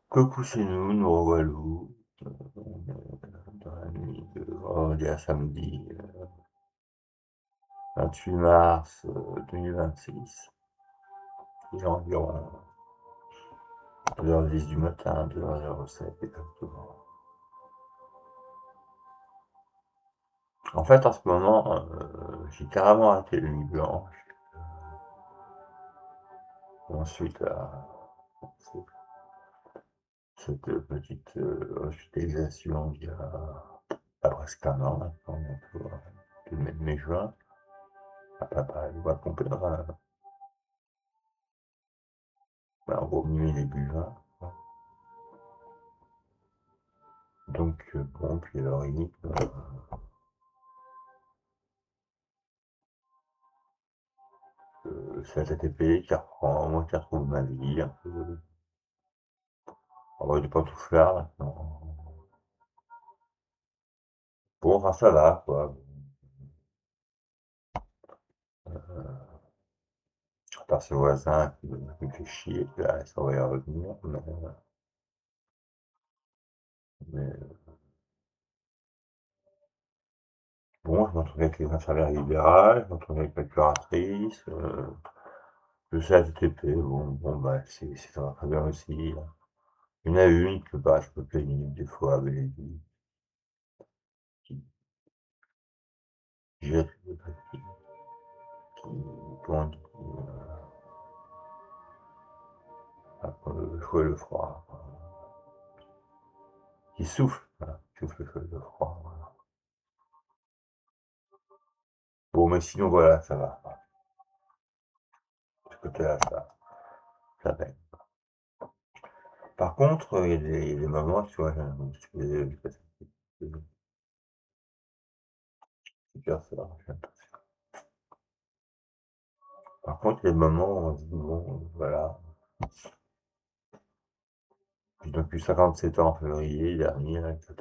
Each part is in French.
Coucou, c'est nous revoilou, on est dans la nuit de vendredi à samedi, 28 mars 2026. Il est environ 2h10 du matin, 2h07 exactement. En fait, en ce moment, j'ai carrément arrêté les nuits blanches. Ensuite, cette petite hospitalisation il y a presque un an maintenant, bientôt, de mai-juin, il va comprendre, en gros, mi début juin. Donc, bon, puis alors, c'est HTTP qui reprend, moi qui retrouve ma vie, un peu. On va pas tout faire maintenant. Bon, enfin, ça va, quoi. À part ce voisin qui me fait chier, là, ça va y revenir, mais bon, je me retrouve avec les infirmières libérales, je me retrouve avec la curatrice, le CHTP, bah, ça va très bien aussi. Il y en a une que, bah, je peux plaigner des fois avec les qui jette comment dire, le chaud et le froid, qui souffle, voilà, qui souffle le chaud et le froid, voilà. Bon, mais sinon, voilà, ça va. De ce côté-là, ça va. Par contre, il y a des moments, tu vois, j'ai un petit peu c'est bien ça, j'ai l'impression. Par contre, il y a des moments où on se dit, bon, voilà, j'ai donc eu 57 ans en février dernier, etc.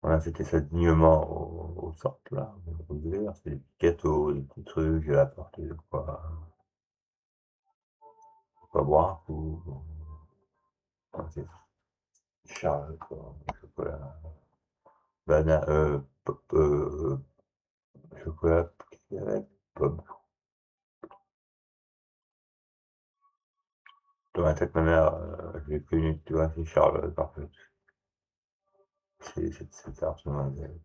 On a fêté ça dignement au centre, là, on disait, c'est des petits gâteaux, des petits trucs, j'ai apporté de quoi boire un coup, enfin, c'est Charles, quoi, chocolat, banane, chocolat, qu'est-ce qu'il y avait? Pomme. Dans ma tête, ma mère, je l'ai connue, tu vois, c'est Charles, parfait. C'est absolument génial.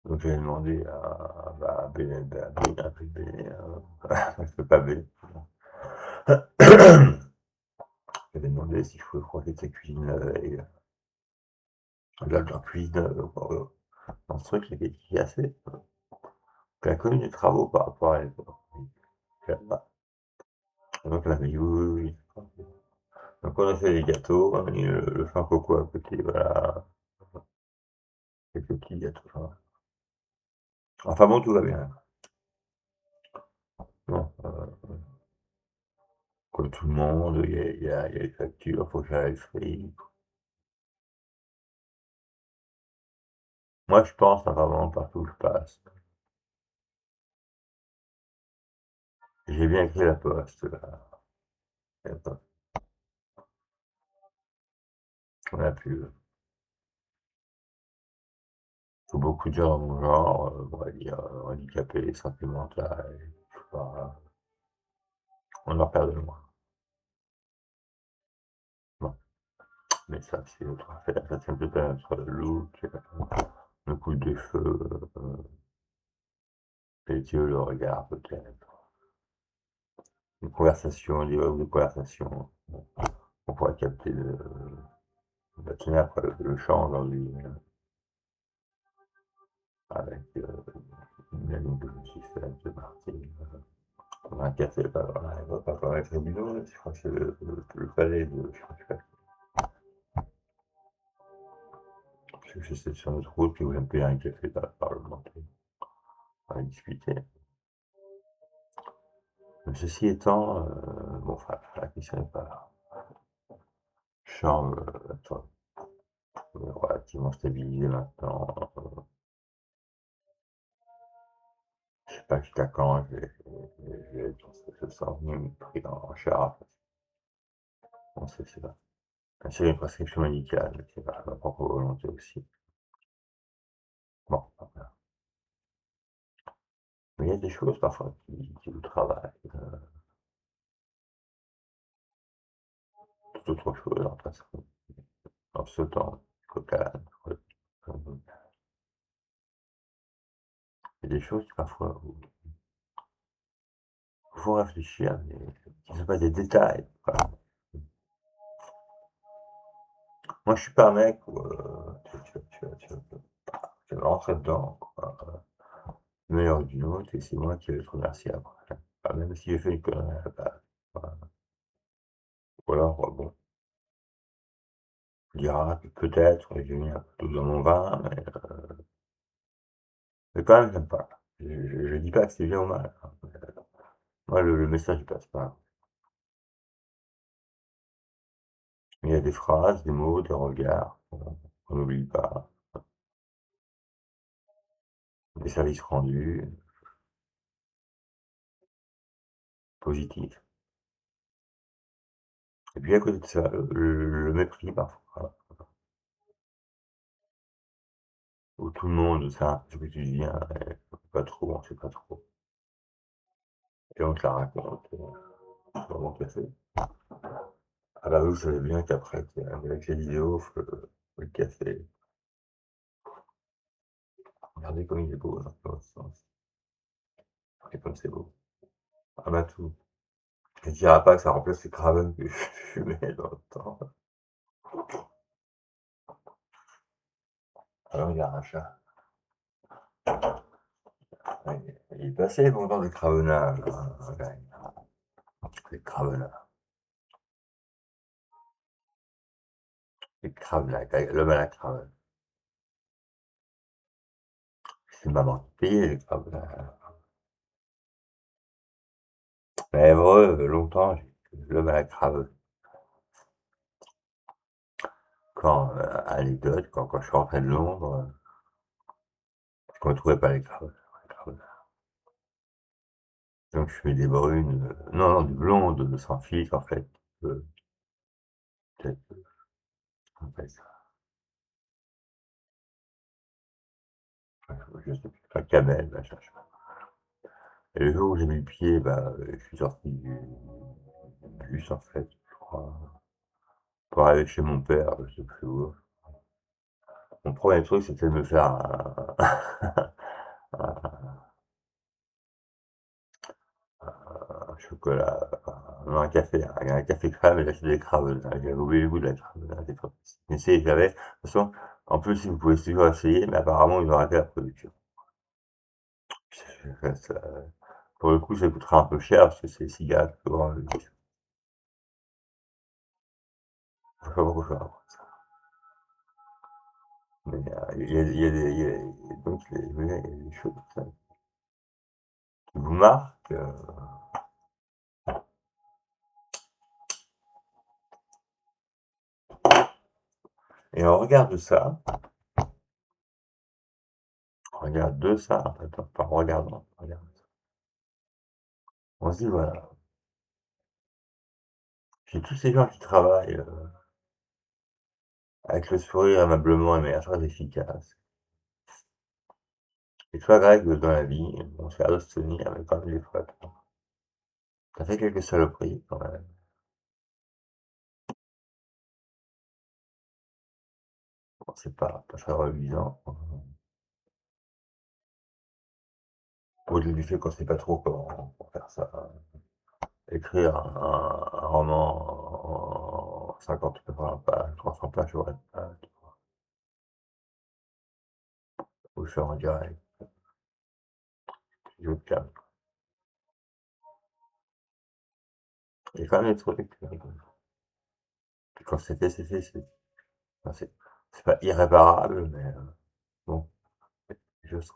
Donc j'ai demandé à Béné, à Béné, je peux pas Béné. J'avais demandé si je pouvais profiter de sa cuisine la veille. Là, de leur cuisine, dans ce truc, il est assez. Elle a connu des travaux par rapport à elle, quoi. Donc elle m'a dit oui, oui, oui. Donc on a fait les gâteaux, on a mis le pain coco à côté, voilà. Quelques petits gâteaux, voilà. Enfin bon, tout va bien. Bon, comme tout le monde, il y a les factures, faut gérer le fric. Moi, je pense à vraiment partout où je passe. J'ai bien écrit la poste, là. On a pu. Faut beaucoup de gens dans mon genre, on va dire, handicapés, santé mentale, je sais pas, on leur perd de loin. Bon, mais ça, c'est autre affaire. Ça, c'est peut-être notre look, le coup des cheveux, les yeux, le regard, peut-être. Une conversation, des de conversation. On pourrait capter bah, tenir après le chant aujourd'hui, avec une amie que je me suis faite, c'est parti. On a un café, pas par la tribune, je crois que c'est le palais de, je crois que c'est parce que j'étais sur notre route, puis vous voulait me payer un café parlementaire, on a discuté. Mais ceci étant, bon, enfin, la question n'est pas là. Charles, attends, est relativement stabilisé maintenant. sais pas jusqu'à quand je vais être dans ce sens, pris en charge. Bon, c'est pas. C'est une prescription médicale, mais c'est pas ma propre volonté aussi. Bon, voilà. Mais il y a des choses parfois qui vous travaillent, tout autre chose, en fait, en ce temps, cocaïne, il y a des choses qui parfois faut réfléchir, mais qui ne sont pas des détails, quoi. Moi, je suis pas un mec où tu vas rentrer dedans, quoi. Une meilleure d'une autre, et c'est moi qui vais te remercier après. Enfin, même si j'ai fait une connerie à la base. Voilà. Ou alors, bon, on dira que peut-être j'ai mis un peu d'eau dans mon vin, mais quand même, j'aime pas. Je dis pas que c'est bien ou mal, hein. Moi, le message il passe pas. Mais il y a des phrases, des mots, des regards qu'on n'oublie pas, des services rendus, positifs. Et puis à côté de ça, le mépris parfois, où tout le monde sait un peu ce que tu dis, hein, et pas trop, on sait pas trop. Et on te la raconte, pendant le café. Ah bah oui, vous savez bien qu'après, avec les vidéos, le café, regardez comme il est beau, dans l'autre sens. Et comme c'est beau. Ah bah tout. Je ne dirais pas que ça remplace les cravats que je fumais dans le temps. Alors il y a un chat. Ouais, il est passé bon temps des cravenage, ouais, les cravenards. Les cravenards, l'homme à la cravate. C'est maman qui payait les cravenards. Mais heureux, longtemps, j'ai l'homme à la cravate. Quand, anecdote, quand je suis rentré de Londres, je ne retrouvais pas les cravenards. Donc je fais des brunes, non, non, du blonde, sans filtre en fait. Peut-être, comment on appelle ça? Je sais plus, enfin camel, machin, je sais pas. Et le jour où j'ai mis le pied, bah, je suis sorti du bus en fait, je crois, pour aller chez mon père, je sais plus où. Mon premier truc, c'était de me faire un un chocolat, non, un café crème, et là c'était des cravenants. J'avais oublié le goût de la cravenade, c'est pas possible. Essayez, j'avais. De toute façon, en plus, si vous pouvez toujours essayer, mais apparemment, ils ont arrêté la production. Ça, pour le coup, ça coûtera un peu cher parce que c'est des cigarettes que grand luxe. Je sais pas pourquoi faire ça. Mais donc il y a des choses comme ça qui vous marquent. Et on regarde ça, on regarde de ça, en fait, pas en regardant, on regarde ça. On se dit, voilà, j'ai tous ces gens qui travaillent avec le sourire aimablement et de manière très efficace. Et toi, Greg, dans la vie, on se garde de se tenir, mais quand même des fois, t'as fait quelques saloperies quand même. Bon, c'est pas très reluisant. Au-delà du fait qu'on sait pas trop comment faire ça. Écrire un roman en 50 80 pages, 300 pages, j'aurais pas, ou le faire en direct, je calme. Il y a quand même des trucs, quand c'est fait, enfin, c'est pas irréparable, mais bon, je sais.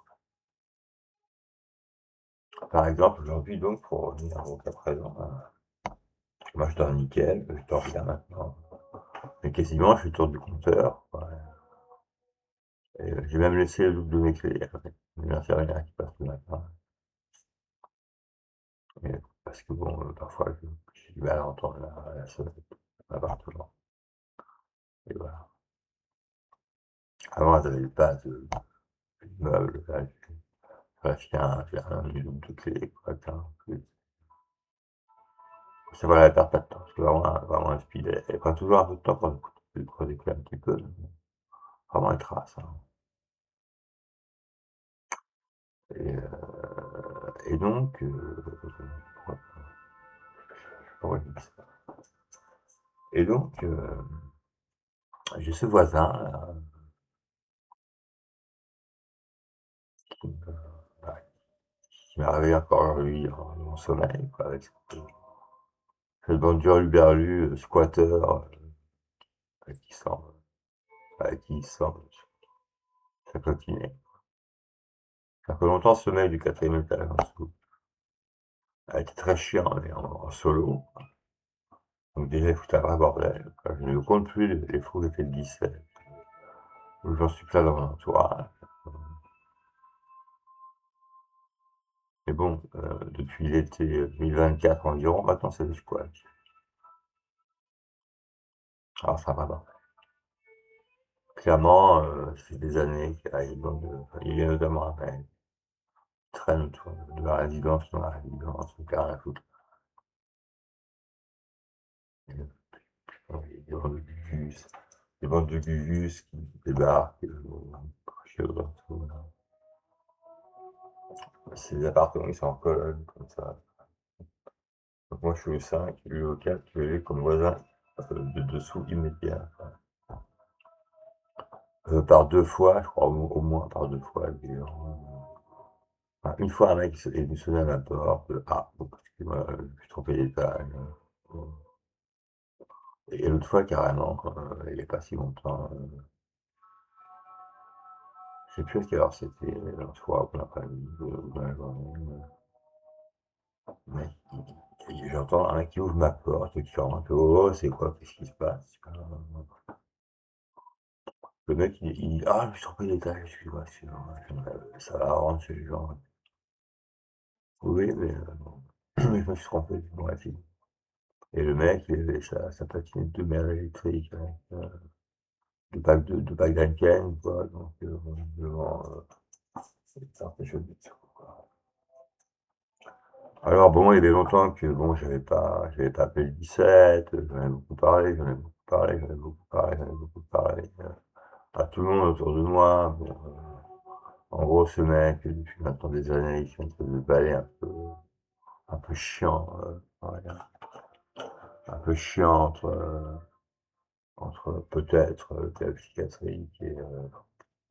Par exemple, aujourd'hui, donc, pour revenir au cas présent, moi je dors nickel, je dors bien maintenant. Mais quasiment, je suis autour du compteur, ouais. Et j'ai même laissé le double de mes clés, avec une infirmière qui passe le matin. parce que bon, parfois, j'ai du mal à entendre la sonnette de l'appartement. Et voilà. Avant, elles avaient pas de meubles, là, j'ai un une ou 2 clés, quoi, tiens, ça voilà, elle perd pas de temps, c'est vraiment un speed. Elle prend toujours un peu de temps pour décoller un petit peu, vraiment elle trace, hein. Et donc, pourquoi je dis ça? Et donc, j'ai ce voisin là, qui me bah, qui m'a réveillé encore lui dans mon sommeil, quoi, avec cette bande d'hurluberlus, squatteurs, avec qui semble s'acoquiner. Ça fait longtemps ce mec du quatrième étage en dessous a été très chiant, mais en solo. Donc déjà, il foutait un vrai bordel, quoi. Je ne compte plus les fois où j'ai fait le 17, où j'en suis plein dans mon entourage. Mais bon, depuis l'été 2024 environ, maintenant c'est le squat. Alors ça va pas. Clairement, ça fait des années qu'il y a une bande de, enfin, il y a notamment un mec qui traîne autour de la résidence dans la résidence, donc rien à foutre. Des bandes de Gugus, des bandes de Gugus qui débarquent, chez eux, ces appartements, ils sont en colonne, comme ça. Donc moi, je suis au 5, lui au 4, je l'ai comme voisin de dessous immédiat. Par 2 fois, je crois, au moins par 2 fois, d'ailleurs. Enfin, une fois, un mec est venu sonner à ma porte. Ah, bon, excuse-moi, je me suis trompé d'étage. Et l'autre fois, carrément, il n'y a pas si longtemps, je sais plus à quelle heure c'était, un soir ou l'après-midi, ou dans la journée. Mais j'entends un mec qui ouvre ma porte, qui rentre. Oh, c'est quoi? Qu'est-ce qui se passe? Le mec, il dit, ah, je me suis trompé d'étage, excuse-moi, excuse-moi. Ça va, rentre chez les gens. Oui, mais, mais je me suis trompé, bref. Et le mec, il avait sa patinette de mer électrique avec de bacs d'Heineken, quoi. Donc, devant, c'est un peu chaud du tout, quoi. Alors, bon, il y avait longtemps que, bon, j'avais pas appelé le 17, j'en ai beaucoup parlé, j'en ai beaucoup parlé, j'en ai beaucoup parlé, j'en ai beaucoup parlé, à tout le monde autour de moi. Bon, en gros, ce mec, depuis maintenant des années, il fait une espèce de balai un peu chiant, voilà, un peu chiant entre peut-être la psychiatrique et,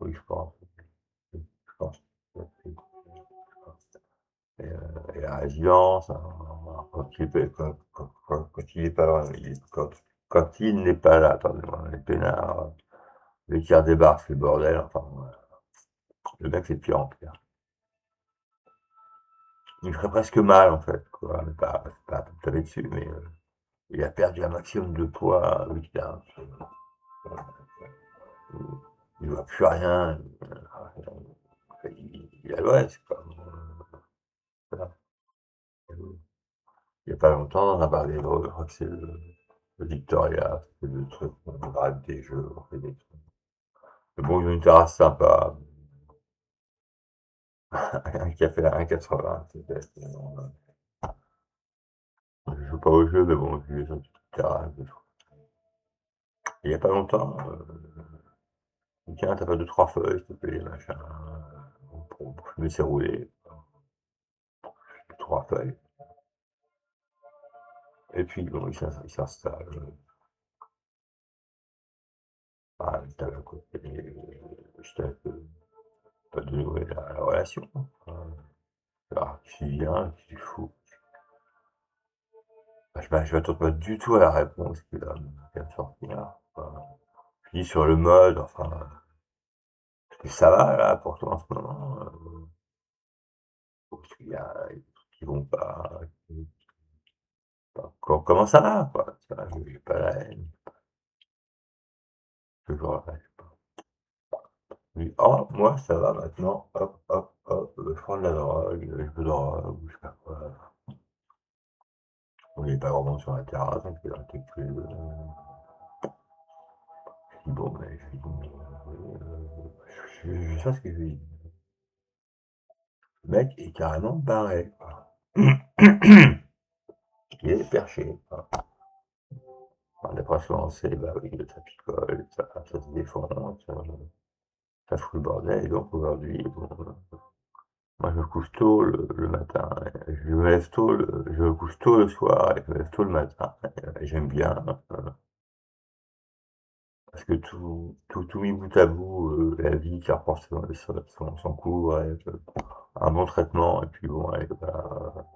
oui, je pense, je pense, et la résidence, hein, quand il est pas là, quand il n'est pas là, attendez-moi, les peinards, les qui redébarquent, c'est le bordel, enfin, voilà. Le mec, c'est de pire en pire. Il me ferait presque mal, en fait, quoi, mais pas taper dessus, mais il a perdu un maximum de poids, lui, il voit plus rien, il a l'ouest, quoi. Voilà. Il y a pas longtemps, on a parlé de, je crois que c'est le Victoria, c'est le truc, on gratte des jeux, on fait des trucs. Mais bon, ils ont une terrasse sympa, un café à 1,80, peut-être. Je joue pas au jeu, mais bon, je joue sur une petite terrasse. Il y a pas longtemps, tiens, t'as pas deux, trois feuilles, s'il te plaît, machin, pour me laisser rouler, 3 feuilles. Et puis, bon, il s'installe, à la table à côté, je t'appelle, pas de nouvelles à la relation. Alors, tu viens, tu fous. Je m'attends pas du tout à la réponse qui va me sortir. Enfin, je dis sur le mode, enfin, est-ce que ça va là pour toi en ce moment? Parce qu'il y a des trucs qui vont pas. Comment ça va, quoi? Tu vois, j'ai pas la haine, toujours la haine. Oui, oh, moi ça va maintenant, hop, hop, hop, je prends de la drogue, je me drogue, ou je sais pas quoi. il n'y avait pas grand monde sur la terrasse, donc il a été que je dis bon, mais je lui dis, je sais ce que je lui dis. Le mec est carrément barré, quoi. Il est perché, quoi. Alors, d'après ce qu'on sait, bah oui, ça picole, ça se défend, ça fout le bordel, et donc aujourd'hui, bon, moi je me couche tôt le matin, je me lève tôt, je me couche tôt le soir, et je me lève tôt le matin, et j'aime bien, parce que tout mis bout à bout, la vie qui reprend son cours, avec un bon traitement, et puis bon, avec, bah,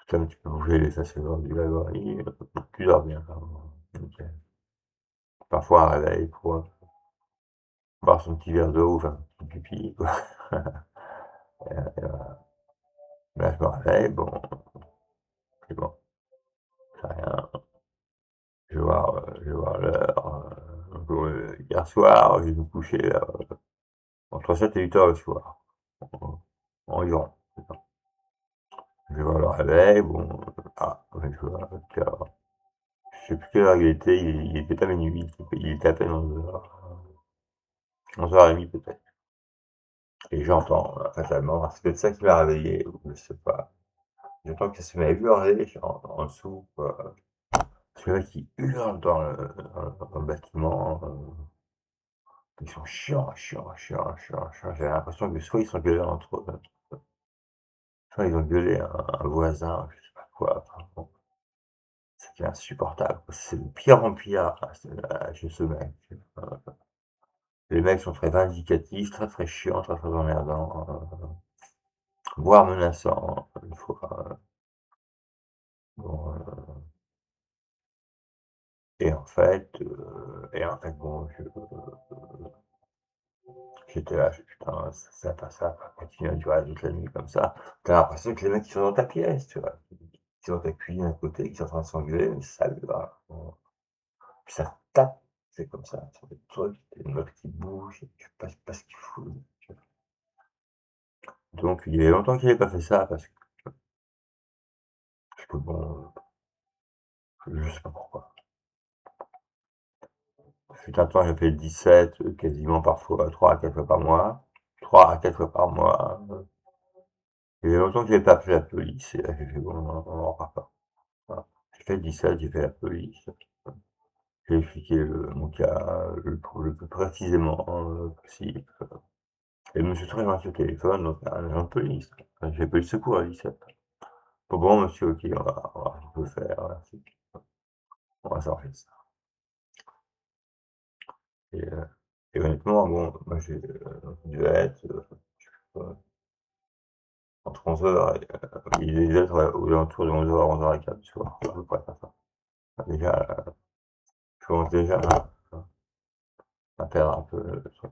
comme tu peux bouger les faceurs du gabarit, tu dors bien. Donc, parfois un réveil pour boire son petit verre d'eau, faire un petit pipi, quoi. Là, je me réveille, bon, c'est bon, c'est rien. Je vais voir l'heure. Hier soir, je vais me coucher entre 7 et 8 heures le soir, environ. Je vais voir le réveil, bon, je vois, je sais plus quelle heure il était, il était pas minuit, il était à peine 11h30 peut-être. Et j'entends, fatalement, c'est peut-être ça qui m'a réveillé, ou je sais pas. J'entends que ça m'avait hurlé en dessous, quoi. Parce que là, qui hurle dans le bâtiment, ils sont chiants. J'ai l'impression que soit ils sont gueulés entre eux, soit ils ont gueulé un voisin, je sais pas quoi. Enfin, bon, c'était insupportable, quoi. C'est de pire en pire chez ce mec. Les mecs sont très vindicatifs, très très chiants, très très emmerdants, voire menaçants, une fois. Bon, bon, j'étais là, je fais: «Putain, ça va pas continuer à durer toute la nuit comme ça». Tu as l'impression que les mecs, ils sont dans ta pièce, tu vois? Qui sont dans ta cuisine à côté, qui sont en train de s'engueuler, mais salut, va. Puis ça tape, c'est comme ça, sur des trucs, des meubles qui bougent, et tu sais pas ce qu'ils foutent. Donc il y avait longtemps qu'il avait pas fait ça parce que bon, je sais pas pourquoi. Fut un temps, j'ai fait le 17, quasiment parfois 3 à 4 fois par mois. 3 à 4 fois par mois, il y avait longtemps que j'avais pas appelé la police, et là j'ai fait: «Bon, on en repart pas». Voilà. J'ai fait le 17, j'ai fait la police, j'ai expliqué mon cas, le plus précisément, possible, et monsieur très gentil au téléphone, donc un agent de police. J'ai appelé le secours à 17. Bon monsieur, OK, on va voir ce qu'on peut faire, merci. On va s'arranger de ça, et et honnêtement, bon, moi j'ai, dû être, entre 11h et il devait être, aux alentours de 11h, 11h15 du soir, à peu près, c'est ça. Déjà, je commence déjà à perdre un peu le truc.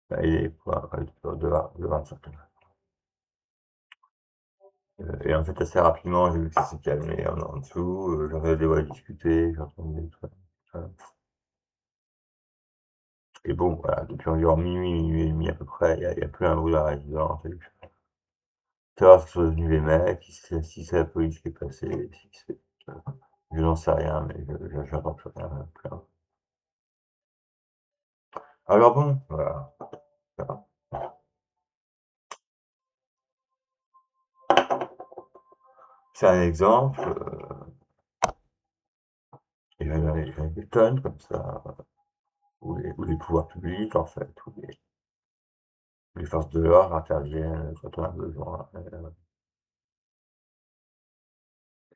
Là, il est quoi? De 25. Et en fait, assez rapidement, j'ai vu que ça s'est calmé en dessous, j'entendais des voix discuter, j'entendais des trucs, et bon, voilà, depuis environ minuit et demi à peu près, il y a plus un bruit dans la résidence, et savoir ce que sont devenus les mecs, si c'est la police qui est passée, si c'est, heu, je n'en sais rien, mais j'entends plus rien, plus rien. Alors bon, voilà, voilà. C'est un exemple, et j'en ai des tonnes comme ça, où les pouvoirs publics, en fait, où les forces de l'ordre interviennent quand on a besoin,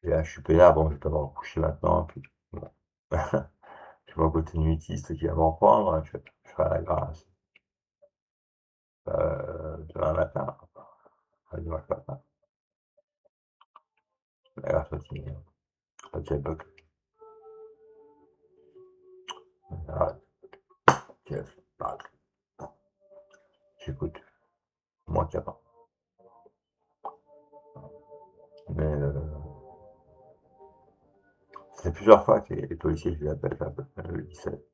et là, je suis peinard, bon, je vais pas me recoucher maintenant, puis bon, j'ai mon côté nuitiste qui va me reprendre, hein, je ferai la grâce, demain matin, enfin dimanche matin, la grâce matinée, OK, donc voilà, OK, bah, j'écoute, moins qu'avant, mais ça fait plusieurs fois que les policiers, je les appelle, le 17.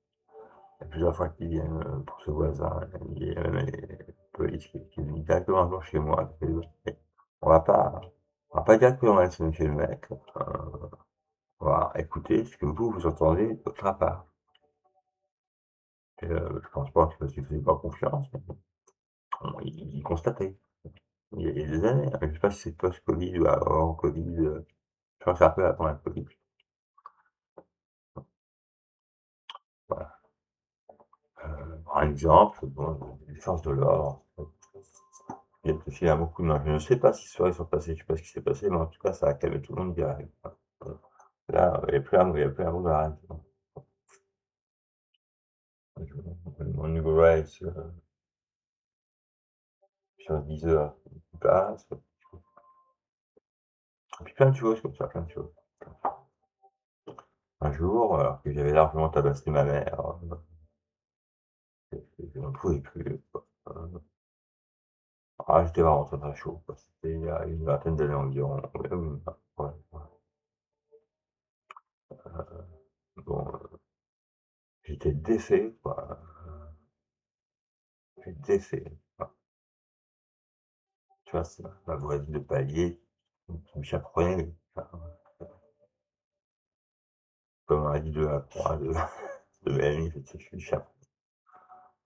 Il y a plusieurs fois qu'ils viennent, pour ce voisin, il y a même les polices qui est venu directement un jour chez moi, qui fait: «On va pas On va pas dire que on va laisser chez le mec, on va écouter ce que vous entendez d'autre part. Et je pense pas que parce qu'il faisait pas confiance, mais bon, il constatait. Il y a des années, hein, je sais pas si c'est post-Covid ou avant Covid, je crois que c'est un peu avant la Covid. Voilà. Un exemple, bon, les forces de l'ordre, il y a peut-être eu beaucoup de je ne sais pas si ce soir ils sont passés, je sais pas ce qui s'est passé, mais en tout cas ça a calmé tout le monde direct. Là, il y a plus un mot d'arrêt. Mon niveau rate sur 10 heures qui passent, et puis plein de choses comme ça, plein de choses. Un jour, alors que j'avais largement tabassé ma mère, je n'en pouvais plus, quoi. J'étais vraiment très, très chaud, quoi. C'était il y a une vingtaine d'années environ. Ouais, ouais, ouais. Bon, j'étais défait, quoi. J'étais défait. Enfin, tu vois, c'est ma voisine de palier qui me chaperonait, enfin, comme on a dit de la croix de Mélanie, je suis chaperon.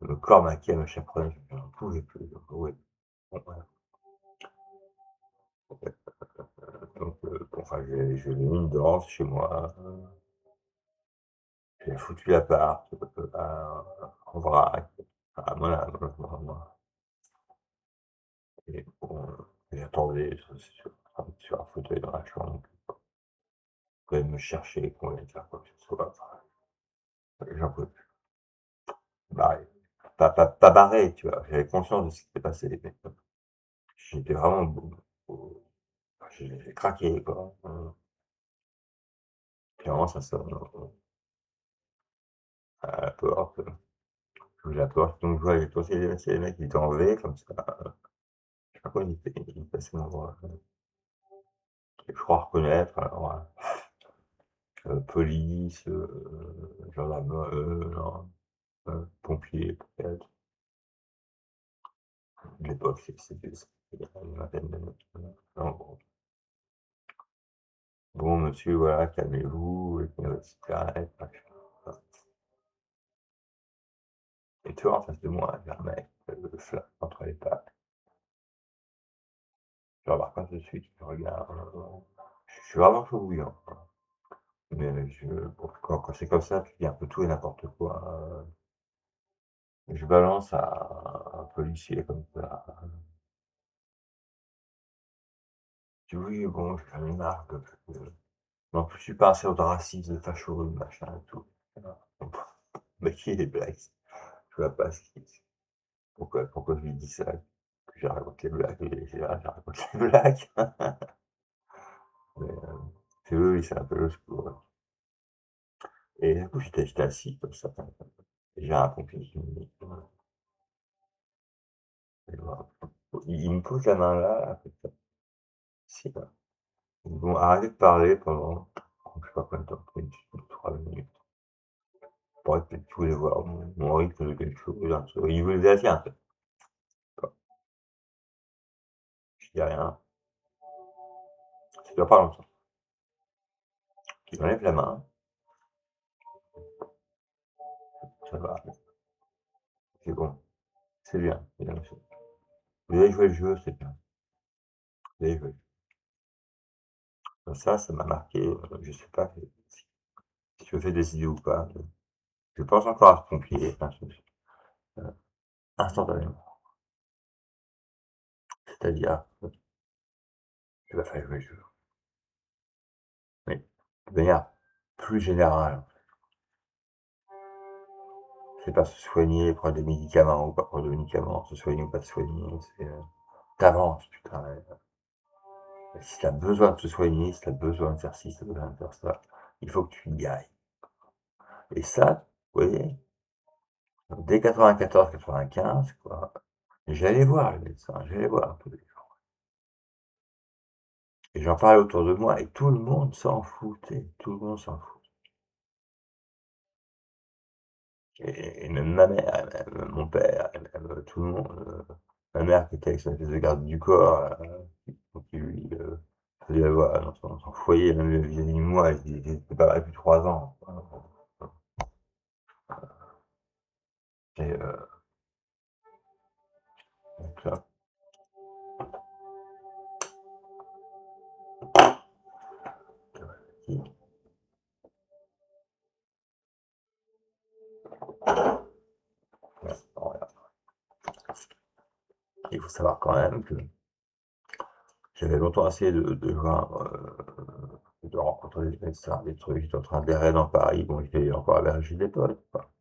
Le corps maquillé à me chaperonner, je n'en pouvais plus. Donc, ouais, bon, voilà. Donc, bon, enfin, j'ai mis une danse chez moi, j'ai foutu l'appart en vrac. Ah, voilà, moi. Et bon, j'attendais sur un fauteuil dans la chambre, qu'on vienne me chercher, qu'on vienne faire quoi que ce soit. Enfin, j'en pouvais plus. Barré. Pas barré, tu vois. J'avais conscience de ce qui s'était passé, mais j'étais vraiment, j'ai craqué, quoi. Clairement, ça sonne à la porte. J'ouvre la porte, donc je vois les mecs qui étaient en V, comme ça. Je sais pas quoi, ils passaient devant, je crois reconnaître, alors, police, gendarme, non, pompiers, peut-être. De l'époque, c'était il y a une vingtaine d'années. En gros. Bon, monsieur, voilà, calmez-vous, et puis votre cigarette, machin. Et tu vois, en face de moi, il y a un mec, le flingue entre les pattes. Je remarque pas tout de suite, je regarde, je suis vraiment chaud bouillant, quoi. Mais bon, quand c'est comme ça, tu dis un peu tout et n'importe quoi. Je balance à un policier comme ça. Je dis oui, bon, j'en ai marre non plus, je suis pas assez de racisme, de facho, de machin et tout. Voilà. Mais qui est des blagues? Je vois pas ce qui. Pourquoi je lui dis ça? Que je raconte les blagues, et je raconte les blagues. Mais c'est eux, c'est un peu le secours. Et du coup, j'étais assis comme ça. Et j'ai un pompier qui me dit, voilà. Il me pose la main là, comme ça. Si, là. Ils vont arrêter de parler pendant, je sais pas combien de temps, 3 minutes. Pour peut-être tous les voir mon rythme de quelque chose. Il voulait vérifier un truc. Je dis rien. Ça dure pas longtemps. Il m'enlève la main. Ça va. C'est bon. C'est bien. C'est bien, monsieur. Vous avez joué le jeu, c'est bien. Vous avez joué. Ça m'a marqué. Je sais pas si je me fais décider ou pas. Je pense encore à ce pompier. Enfin, instantanément. C'est-à-dire, il va falloir jouer le jeu. Mais de manière plus générale, c'est pas se soigner, prendre des médicaments ou pas prendre des médicaments, se soigner ou pas se soigner, c'est t'avances, putain. Si t'as besoin de te soigner, si t'as besoin de faire ci, si t'as besoin de faire ça, il faut que tu y ailles. Et ça, vous voyez, dès 94-95, quoi, j'allais voir le médecin, j'allais voir tous les jours. Et j'en parlais autour de moi et tout le monde s'en foutait, tout le monde s'en fout. Et même ma mère, et même mon père, et même tout le monde, ma mère qui était avec son espèce de garde du corps, qui lui vivait, voilà, dans son foyer, même vis-à-vis de moi, il était pas là depuis 3 ans. Et donc là, il voilà. Il faut savoir quand même que j'avais longtemps essayé de joindre, de rencontrer des médecins, des trucs. J'étais en train d'errer dans Paris. Bon, j'étais encore à la Berger des Potes, quoi.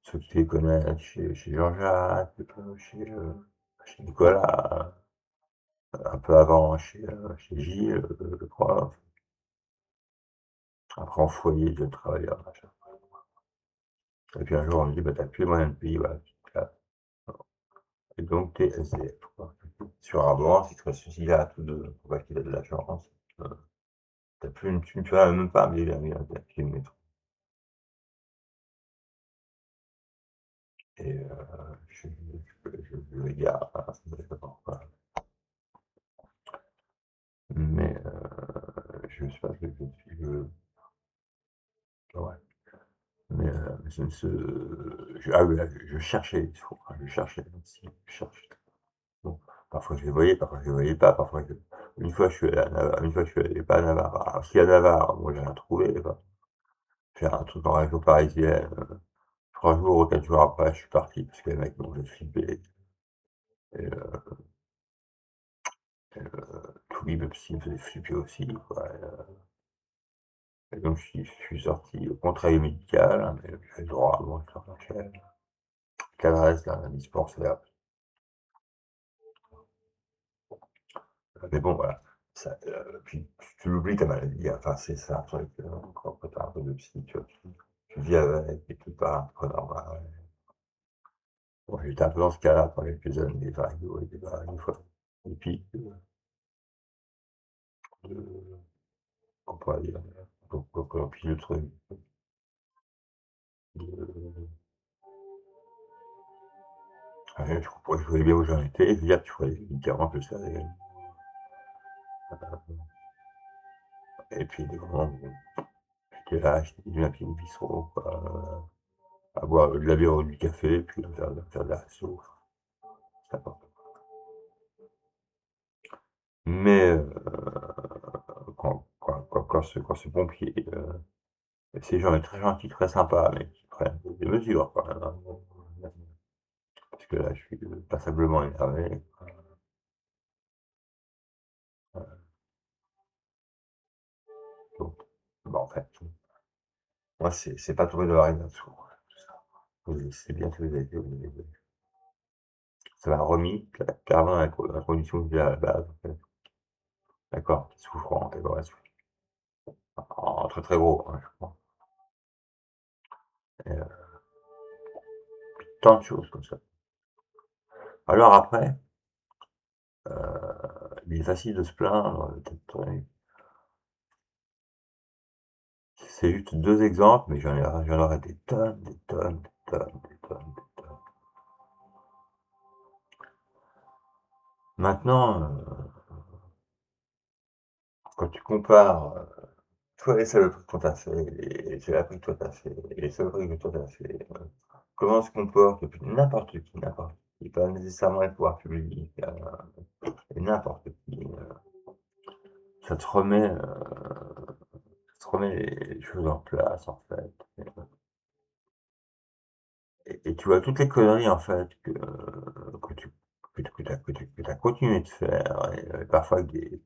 Ceux qui les connaissent, chez Jean-Jacques, chez Nicolas, un peu avant chez Gilles, je crois. Après en foyer, je travaillais, machin. Et puis un jour, on me dit, bah, t'as plus les moyens de payer, voilà, et donc t'es SDF, quoi. Sur un moment, si tu ressuscites là, tous deux, pour pas qu'il ait de la chance, t'as plus une thune, tu vois, même pas, mais il a pied le métro. Et je le gare, je sais pas pourquoi. Mais je sais pas, ouais. Mais je ne se, ah oui, là, je cherchais, je cherchais, si, je cherchais. Bon, parfois je les voyais, parfois je les voyais pas, une fois je suis allé à Navarre, une fois je suis allé pas à Navarre, alors si à Navarre, moi j'ai rien trouvé, quoi. J'ai un truc en région parisienne, 3 jours ou 4 jours après, je suis parti parce que les mecs m'ont fait flipper. Et tout psy me faisait flipper aussi, quoi. Et donc je suis sorti au contrat médical, hein, mais j'ai le droit, bon, je t'en quelle reste un dispensaire. Mais bon, voilà. Ça, puis tu l'oublies ta maladie, hein. Enfin, c'est ça un truc, quand tu as un peu de psy, tu vis avec et tout part un peu normal. Bon, j'étais un peu dans ce cas-là pendant quelques années, des vagues hauts et des vagues, des fois, des pics de on pourrait dire, puis le truc de ouais, je voyais bien où j'en étais, je veux dire, tu voyais les médicaments que ça allait, et puis des moments où j'étais là, j'étais venu à pied au bistrot, quoi, à boire de la bière ou du café, puis à faire de la resto, c'est n'importe quoi. Mais quand ce pompier, ces gens est très gentil, très sympa, mais qui prennent des mesures quand même, hein, parce que là, je suis passablement énervé. Donc, bah, en fait, moi, c'est pas tombé de la règle dessous. C'est bien que vous avez fait, ça m'a remis carrément la condition que j'ai à la base, en fait. D'accord, souffrant, et le reste, en très très gros, hein, je crois. Et, tant de choses comme ça. Alors après, il est facile de se plaindre, c'est juste 2 exemples, mais j'en aurais des tonnes, des tonnes, des tonnes, des tonnes, des tonnes. Maintenant, quand tu compares, toi les saloperies qu'on t'a fait, et c'est appris que toi t'as fait, et les saloperies que toi t'as fait, comment se comporte n'importe qui, pas nécessairement les pouvoirs publics, n'importe qui, ça te remet, les choses en place, en fait. Et tu vois toutes les conneries, en fait, que tu que tu continué de faire, et parfois avec des,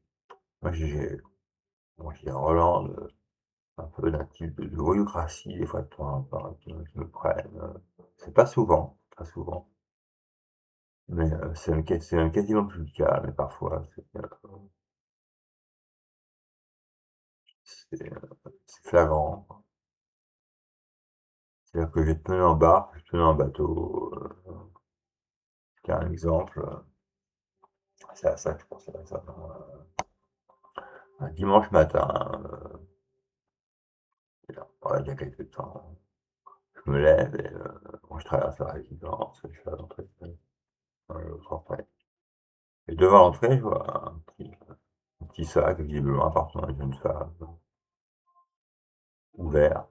moi j'ai Roland, un peu d'un type de voyoucratie, des fois de temps en temps, qui me prennent. C'est pas souvent, pas souvent, mais c'est même quasiment plus le cas, mais parfois c'est flagrant. C'est-à-dire que j'ai tenu en barque, j'ai tenu en bateau, c'est un exemple, c'est à ça que je pensais récemment, un dimanche matin, il y a quelques temps, je me lève et bon, je traverse la résidence, je suis à l'entrée, dans l'autre entrée. Et devant l'entrée, je vois petit sac, visiblement appartenant à une jeune femme, ouvert,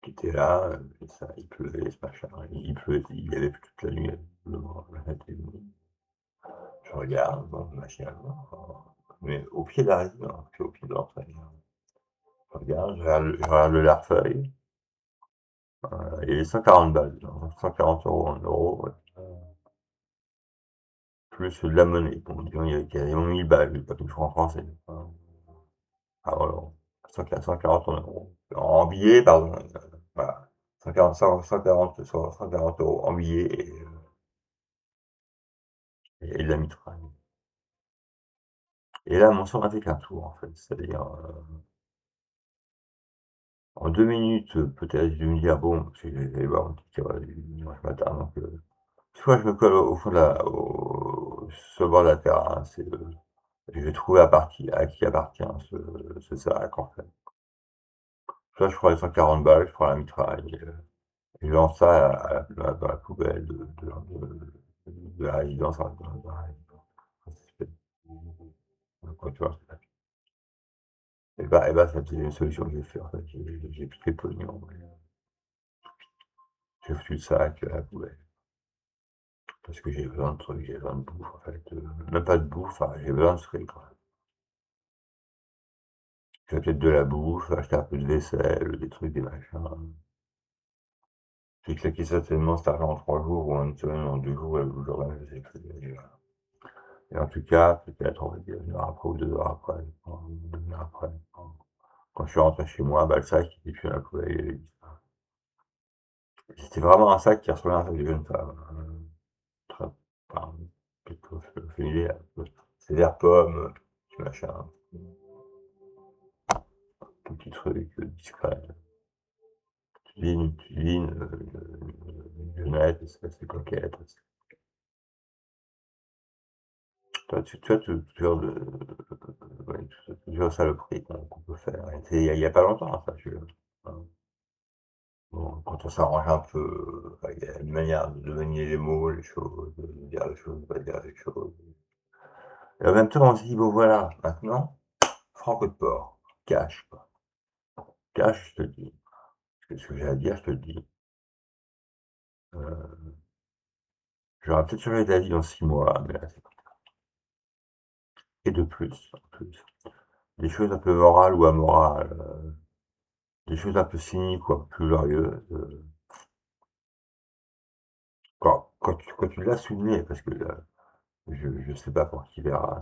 qui était là, et ça, il pleuvait, ce machin, il pleuvait, il y avait plus toute la nuit, la fenêtre est nuit. Je regarde, bon, machinalement, mais au pied de la résidence, au pied de l'entrée. Je regarde, je regarde le Larfeuille, il y avait 140 balles, 140 € en euros, ouais. Plus de la monnaie. Bon, disons, il y avait quasiment 1000 balles, pas 1000 francs français. Ah voilà, 140 euros. En billets, pardon. Voilà. 140 € en billets et de la mitraille. Et là, mon sang a fait qu'un tour, en fait. C'est-à-dire, en 2 minutes, peut-être, je vais me dire, bon, parce que j'allais voir un petit tirage du dimanche matin, donc, soit je me colle au fond de sur le bord de la terrasse, et je vais trouver à qui appartient ce sac, en fait. Soit je prends les 140 balles, je prends la mitraille, et je lance ça dans la poubelle de la résidence. Dans la résidence. Quoi, tu vois. Et bah, c'était une solution que j'ai fait, en fait. J'ai pris le pognon, j'ai foutu le sac à la poubelle. Parce que j'ai besoin de trucs, j'ai besoin de bouffe, en fait. Même pas de bouffe, enfin, j'ai besoin de trucs, quoi. J'ai peut-être de la bouffe, acheter un peu de vaisselle, des trucs, des machins. J'ai claqué certainement cet argent en 3 jours, ou en une semaine, ou en 2 jours, ou jour même, je sais plus. Et en tout cas, peut-être, on va dire, 1 heure après ou 2 heures après, 1 heure après, quand je suis rentré chez moi, bah, le sac, il était plus dans la poubelle, il avait disparu. C'était vraiment un sac qui ressemblait à un sac de jeune femme. Très, enfin, quelque familier. C'est vert pomme, petit machin, tout petit truc discret. Une cuisine, une violette, c'est coquette. Tu vois, toujours de, ouais, toujours saloperie qu'on peut faire. Et c'est il y a pas longtemps, ça, hein. Bon, quand on s'arrange un peu, il y a une manière de manier les mots, les choses, de dire les choses, de pas dire les choses. Et en même temps, on se dit, bon voilà, maintenant, franco de porc, cash, quoi. Cash, je te le dis. Ce que j'ai à dire, je te le dis. Euh, J'aurais peut-être changé d'avis dans 6 mois, mais là, c'est pas. Et de plus, en plus. Des choses un peu morales ou amorales, des choses un peu cyniques ou un peu plus glorieuses. Quand tu l'as souligné, parce que je sais pas pour qui verra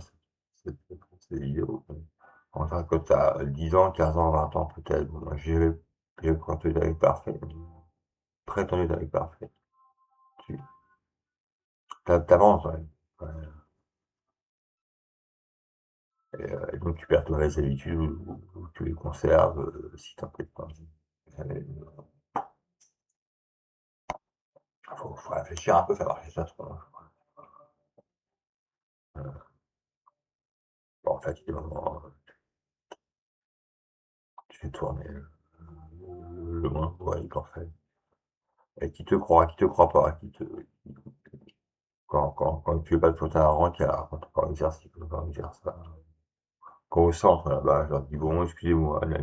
ces vidéos. Enfin, quand tu as 10 ans, 15 ans, 20 ans peut-être, bon, moi j'ai pas tendu avec parfait, très tendu avec parfait. Tu t'avances, ouais. Ouais. Et donc tu perds tes mauvaises habitudes ou tu les conserves si t'en fais pas. Faut réfléchir un peu, faire marcher ça trop. Bon, en fait, il y a des moments, tu fais tourner le moins ouais, en fait. Et qui te croit pas, quand tu veux pas te foutre un rencard, quand on parle dire ci, quand on parle dire ça. Quand au centre, là-bas, je leur dis, bon, excusez-moi, là,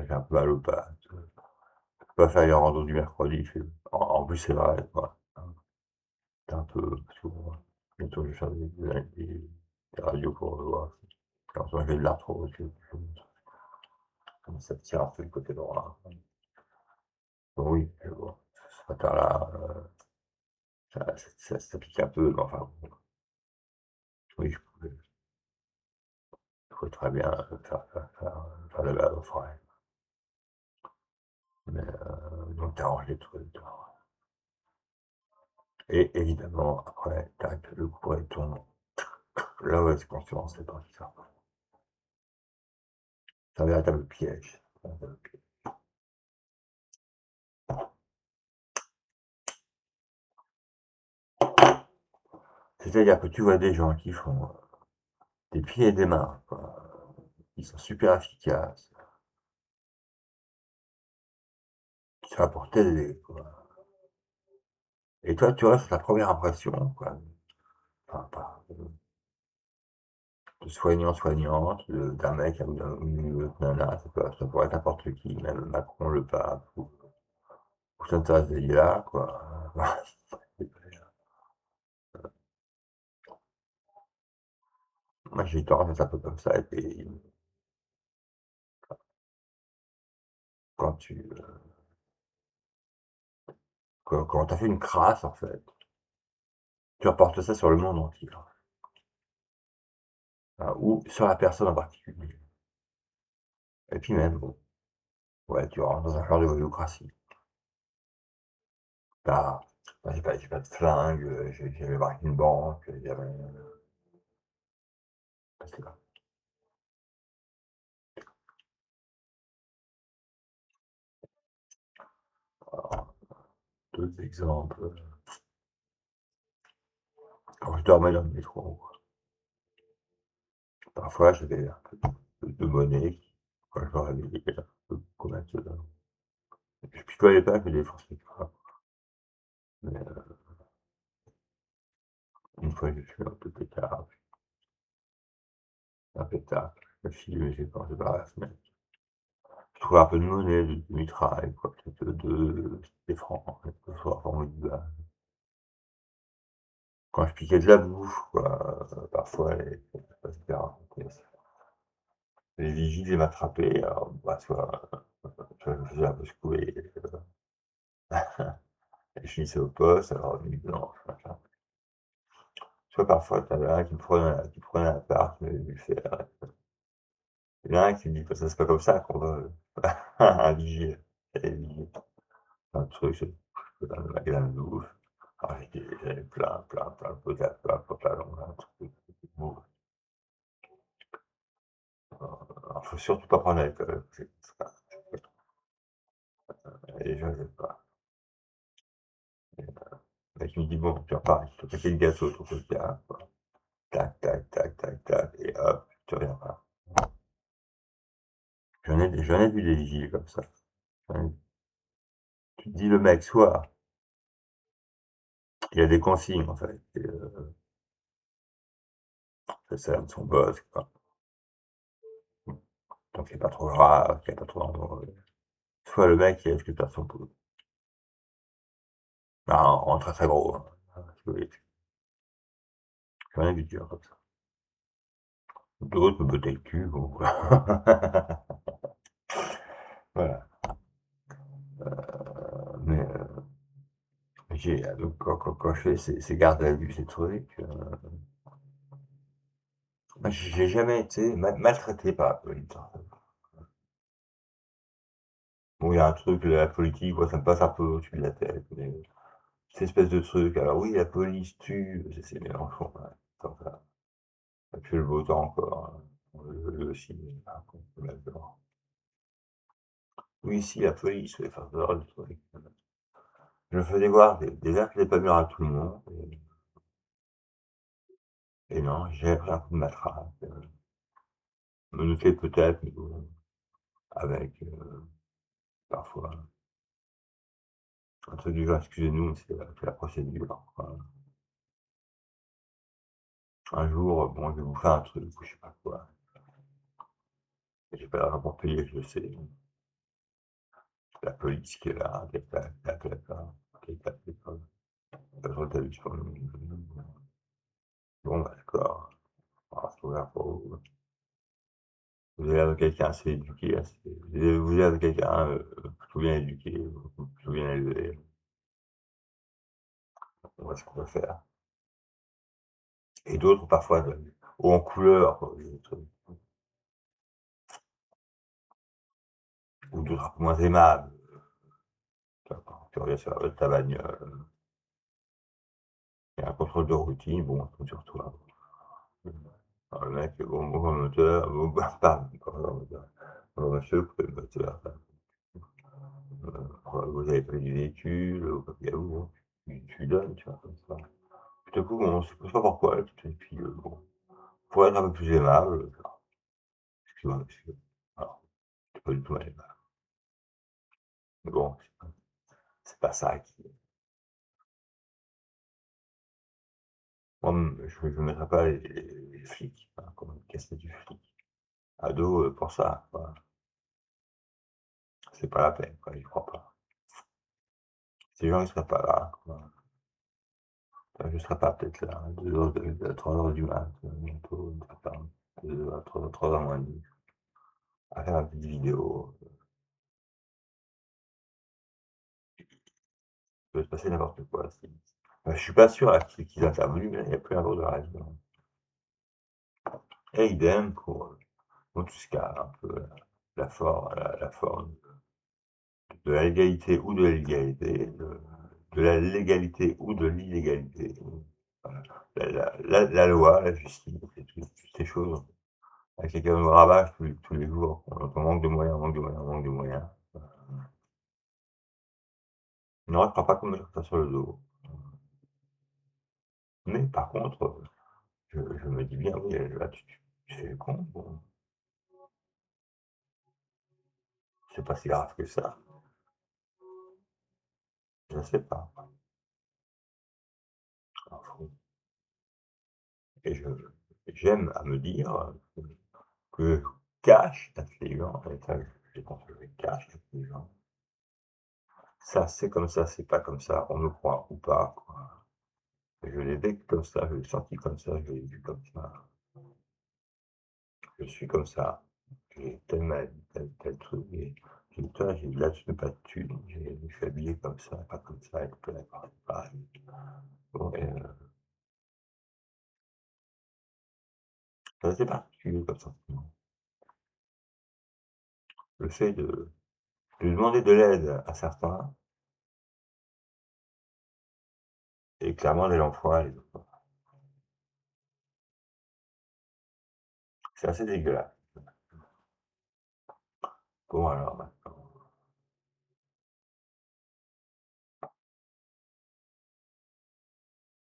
j'ai un peu mal aux pattes. Je peux pas faire les randos du mercredi. En plus, c'est vrai, quoi. C'est un peu, parce que bon, bientôt, je vais faire des radios pour voir. Quand j'ai de l'arthrose, ça me tire un peu du côté droit. Bon, oui, bon, ce matin-là, ça pique un peu, mais enfin, bon, oui, je pouvais très bien faire le bave au frais. Mais donc, t'arranges les trucs. Et évidemment, après, tac, le courrier tombe. Là, ouais, c'est conscient, c'est pas ça. C'est un véritable piège. C'est-à-dire que tu vois des gens qui font des pieds et des mains, quoi. Ils sont super efficaces, qui sont là pour t'aider, quoi. Et toi, tu restes la première impression, quoi. Enfin, pas, de soignant-soignante, d'un mec ou d'une autre nana, ça pourrait être n'importe qui, même Macron, le pape ou Sainte Thérèse d'Avila, quoi. Moi, j'ai tendance à être un peu comme ça et puis quand quand tu as fait une crasse, en fait, tu reportes ça sur le monde entier, ou sur la personne en particulier. Et puis même, bon, ouais, tu rentres dans un genre de voyoucratie. T'as Moi, j'ai pas de flingue, j'ai jamais braqué une banque, j'ai jamais, parce que alors, d'autres exemples, quand je dormais dans le métro, parfois j'avais un peu de monnaie quand je me réveillais, un peu comme ça. Je picolais pas, je me défonçais pas. Mais une fois, j'ai fait un pétard. Je me suis dit, mais j'ai pensé par la semaine. Je trouvais un peu de monnaie, du mitraille, quoi, peut-être des francs, quelque chose formidable. Quand je piquais de la bouffe, quoi, parfois, ça se fait raconter ça. Les vigiles, ils m'attrapaient, alors, bah, soit je me faisais un peu secouer, et je finissais au poste, alors nuit blanche, machin. Soit parfois, t'avais un qui prenait un appart, mais lui faire. Il y en a un qui me dit: «Bah, ça c'est pas comme ça qu'on vole». Un vigile, et vigile, un truc, dans le magasin de bouffe. Alors j'avais plein de potables, plein de pantalons, un truc, bon, alors faut surtout pas prendre l'alcool, c'est pas les gens ils aiment pas. Et le mec il me dit: «Bon, tu repars, il faut paquet de gâteau, ton coca, quoi». Tac, tac, tac, tac, tac et hop, tu reviens pas. J'en ai vu des vigiles comme ça. J'en ai Tu te dis le mec, soit il a des consignes en fait et ça de son boss, quoi. Donc c'est pas trop grave, c'est pas trop dangereux. Soit le mec il récupère son boulot. Non, en très, très gros, hein. Oui, j'en ai vu dur comme ça. D'autres me bottaient le cul, bon voilà. Mais donc quand je fais ces gardes à vue, ces trucs, moi j'ai jamais été maltraité par la police, en fait. Bon, il y a un truc, la politique, moi ça me passe un peu au-dessus de la tête, mais cette espèce de truc, alors oui, la police tue, c'est Mélenchon, ouais, comme ça. Ça fait le beau temps encore, hein. Eux aussi, par contre, là-dedans. Oui, si, la police, les forces de l'ordre, le truc. Je me faisais voir des actes des pas mûrs à tout le monde, et non, j'ai pris un coup de matraque, menotté peut-être, mais bon, avec, parfois, un truc du genre: «Excusez-nous, c'est la procédure», quoi. Un jour, bon, je vais vous faire un truc ou je sais pas quoi, et j'ai pas l'argent pour payer, je le sais. La police qui est là, tac tac tac tac tac, tac tac tac, je regarde sur le bon, bah, d'accord, on va se trouver un pauvre. Vous avez l'air de quelqu'un assez éduqué, vous avez l'air de quelqu'un, plutôt bien éduqué, plutôt bien élevé. On voit ce qu'on peut faire. Et d'autres parfois haut en couleur, quoi, des trucs, ou d'autres un peu moins aimables. Tu vois, quand tu reviens sur la voie de ta bagnole, il y a un contrôle de routine, bon, on tombe sur toi. Alors le mec, bon, bonjour le moteur, bon, bah, pardon, bonjour le moteur. Bonjour monsieur, vous pouvez le moteur, vous avez pris du véhicule, au cas où, tu donnes, tu vois, comme ça. Tout à coup, on ne sait pas pourquoi, et puis, bon, pour être un peu plus aimable, «Excusez-moi monsieur». Alors, c'est pas du tout aimable. Mais bon, c'est pas ça qui moi, je ne mettrais pas les flics, hein, comme une casse ado, pour ça, quoi. C'est pas la peine, quoi, j'y crois pas. Ces gens, ils seraient pas là, quoi. Enfin, je serais pas peut-être là, 2 heures, 3 heures du mat, bientôt, je sais pas, 2 à 3 heures moins demie, à faire une petite vidéo. Il peut se passer n'importe quoi. Je suis pas sûr à qui ils interviewent, mais il y a plus un jour de raison. Et idem pour tout ce qui a un peu la forme de la légalité ou de l'illégalité, de la légalité ou de l'illégalité. Voilà. La loi, la justice, et toutes ces choses avec lesquelles on nous rabâche tous les jours. On manque de moyens, manque de moyens, manque de moyens. Non, je ne crois pas qu'on me mette ça sur le dos. Mais par contre, je me dis bien, oui, là, tu fais le con, bon, c'est pas si grave que ça. Je sais pas. Enfin, et j'aime à me dire que je cache l'intelligence, et ça, je pense que je cache l'intelligence. Ça, c'est comme ça, c'est pas comme ça, on me croit ou pas, quoi. Je l'ai vécu comme ça, je l'ai senti comme ça, je l'ai vu comme ça. Je suis comme ça. J'ai telle maladie, tel truc, et putain, j'ai là-dessus pas de thunes, je suis habillé comme ça, pas comme ça, et tout, pas. Bon, et, c'est assez particulier comme sentiment. Le fait de demander de l'aide à certains, et clairement de l'emploi les autres. C'est assez dégueulasse. Bon alors maintenant.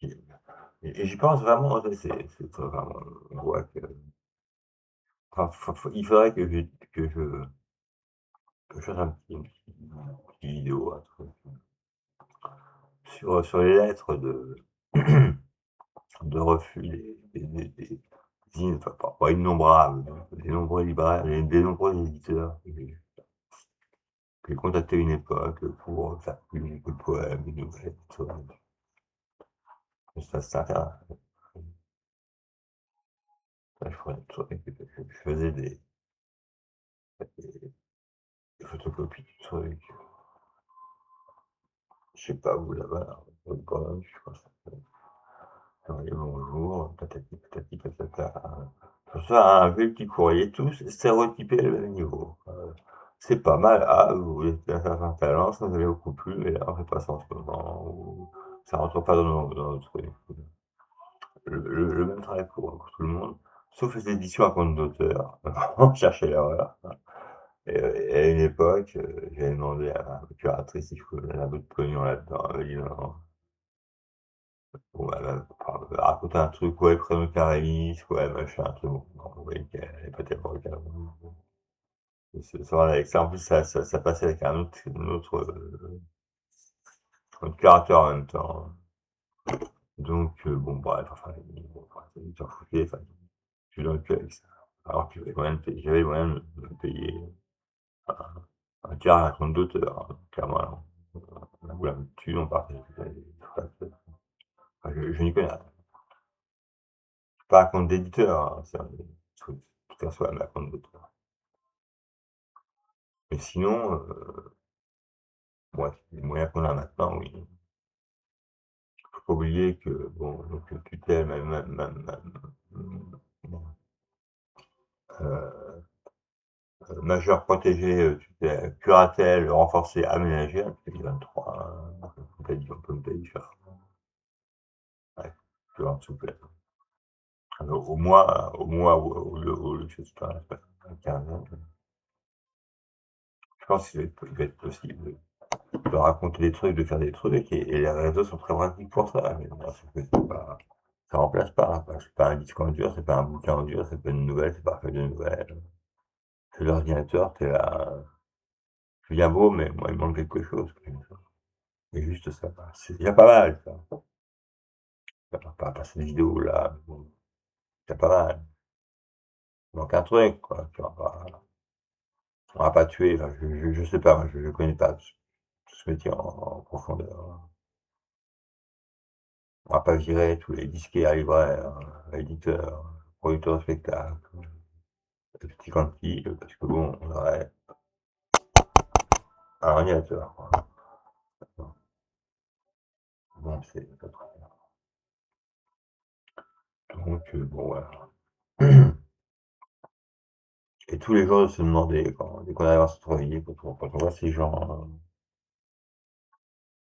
Et, et j'y pense vraiment, c'est vraiment, on voit que, enfin, il faudrait que je fasse une petite vidéo, un truc, sur les lettres de refus enfin, pas innombrables, des nombreux libraires, des nombreux éditeurs que j'ai contactés à une époque pour faire publier des poèmes, des nouvelles, tout ça. Ça je ferais des trucs, je faisais des photocopies du truc, je sais pas où là-bas, au Bologne, je crois. Oui, bonjour, patati patati patata. Je reçois un vieux petit courrier, tous stéréotypés à le même niveau. C'est pas mal. Ah, vous êtes un certain talent, ça nous avait beaucoup plu, mais là, on fait pas ça en ce moment. Ou ça rentre pas dans notre truc. Le même travail pour tout le monde, sauf les éditions à compte d'auteur. On cherchait l'erreur. Et à une époque, j'avais demandé à la curatrice si je pouvais donner un peu de pognon là-dedans. Elle m'a dit non. Bon, elle m'a raconté un truc, ouais, prénom Caraïbes, ouais, machin, un truc, bon, vous voyez qu'elle est pas tellement calme. Ça va avec ça, en plus, ça passait avec un autre curateur en même temps. Donc, bon, bref, enfin, bon, enfin, ils s'en foutaient, enfin, je suis dans le cul avec ça. Alors que j'avais les moyens de me payer un, un tiers à un compte d'auteur, hein. Clairement, on a voulu un peu de thunes, on partait, enfin, je n'y connais rien. Pas un compte d'éditeur, hein, c'est un truc, tout un soit un compte d'auteur. Mais sinon, ouais, les moyens qu'on a maintenant, oui. Faut pas oublier que, bon, donc tutelle, heu, majeur protégé, curatelle renforcée aménagée, article 23, on peut me payer cher. Ouais, tu vois, en dessous peut-être. Au mois où je sais pas, une quinzaine, je pense qu'il va être possible de raconter des trucs, de faire des trucs, et les réseaux sont très pratiques pour ça. Mais bon, c'est pas, ça remplace pas, hein. C'est pas un disque en dur, c'est pas un bouquin en dur, c'est pas une nouvelle, c'est pas un feuille de nouvelles. C'est l'ordinateur, t'es là, c'est bien beau, mais moi, il manque quelque chose. C'est juste ça. C'est déjà pas mal, ça. Pas cette vidéo-là, mais bon, c'est pas mal. Il manque un truc, quoi, tu vois? On va pas tuer, enfin, je sais pas, moi, je connais pas tout ce métier en profondeur. On va pas virer tous les disquaires, libraires, éditeurs, producteurs de spectacles, petits quanti, parce que bon, on aurait un ordinateur, quoi. Bon, c'est pas trop bien. Donc, bon, voilà. Et tous les jours de se demander, dès qu'on arrive à se réveiller, quand on voit ces gens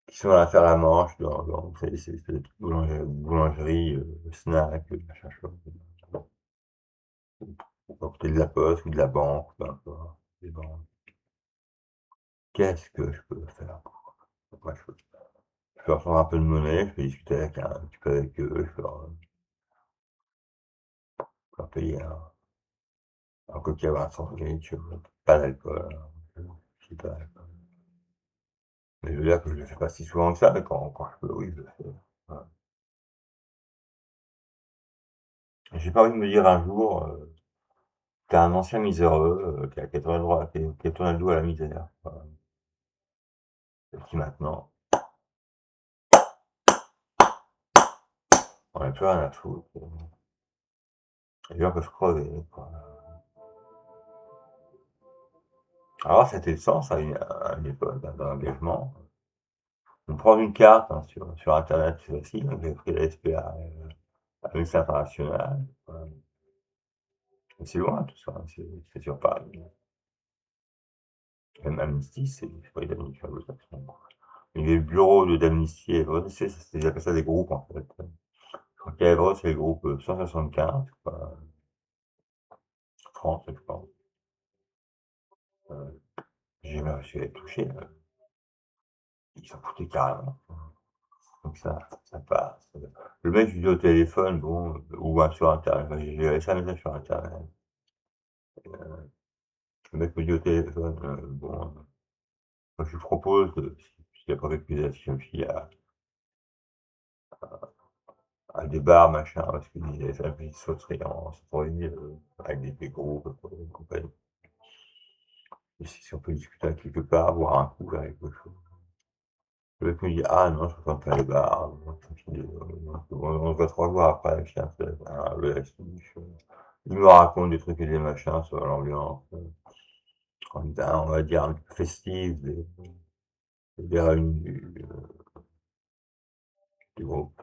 qui sont à faire la manche dans vous savez, ces petites boulangeries, snack, machin chose, ou à côté de la poste ou de la banque, peu importe, des banques. Qu'est-ce que je peux faire? Moi, je peux recevoir un peu de monnaie, je peux discuter avec un petit peu avec eux, je peux leur payer un coca à 25 sandwich, pas d'alcool, je sais pas. Mais je veux dire que je le fais pas si souvent que ça, mais quand je peux, oui, je le fais. Voilà. J'ai pas envie de me dire un jour, tu un ancien miséreux, qui a tourné le droit, qui a tourné le dos à la misère, voilà. Et qui maintenant, on a plus rien à foutre. Les gens peuvent crever, quoi. Alors c'était le sens à une époque, dans l'engagement. On prend une carte, hein, sur internet, c'est facile, hein, j'ai pris la SPA, Amnesty International, c'est loin tout ça, hein, c'est sur Paris. Même Amnesty, c'est pas une amnistie anglo-saxonne. Il y a le bureau d'Amnesty Évreux, ils appellent ça des groupes en fait. Je crois qu'à Évreux, c'est le groupe 175, quoi, France, je pense. Euh, j'ai jamais réussi à les toucher, ils s'en foutaient carrément. Donc ça passe. Le mec, je lui dis au téléphone, bon, ou sur internet, enfin, j'ai laissé un message sur internet. Le mec me dit au téléphone, bon, moi je lui propose, s'il y a pas d'accusation, s'il y a à des bars, machin, parce qu'il avait fait une petite sauterie en centre-ville, avec des groupes, et compagnie. Et si on peut discuter à quelque part, boire un coup, faire quelque chose. Le mec me dit, ah non, je préfère pas les bars, on se voit 3 jours après, le chien se lève, le STIF, il me raconte des trucs et des machins sur l'ambiance, on va dire un peu festive, des réunions du groupe.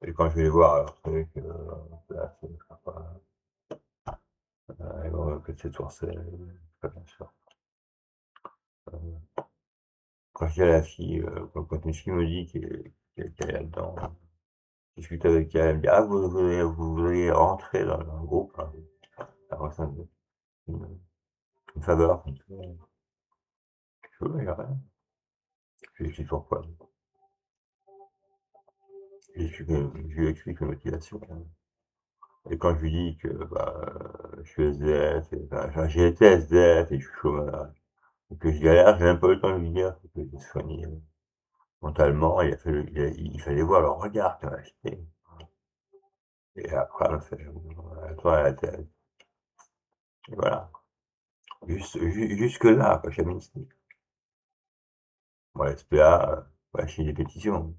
Et quand je vais les voir, alors truc, là, c'est sympa, que c'est Tourcelles, pas bien sûr. Quand je dis à la fille, quand une fille me dit qu'elle est là-dedans, je discute avec elle, elle me dit, ah, vous voudriez rentrer dans un groupe, hein, après ça, une, une faveur, comme ça. Je veux, il y a rien. Je lui explique pourquoi. Je lui explique la motivation. Et quand je lui dis que bah, je suis SDF, enfin, j'ai été SDF et je suis chômeur, et que je galère, j'ai même pas eu le temps de lui dire que je suis soigné mentalement, il fallait voir le regard qu'elle m'a acheté. Et après, elle m'a fait, toi, à la tête. Et voilà. Jusque-là, quoi, chez Amnesty. Bon, la SPA, ouais, j'ai des pétitions.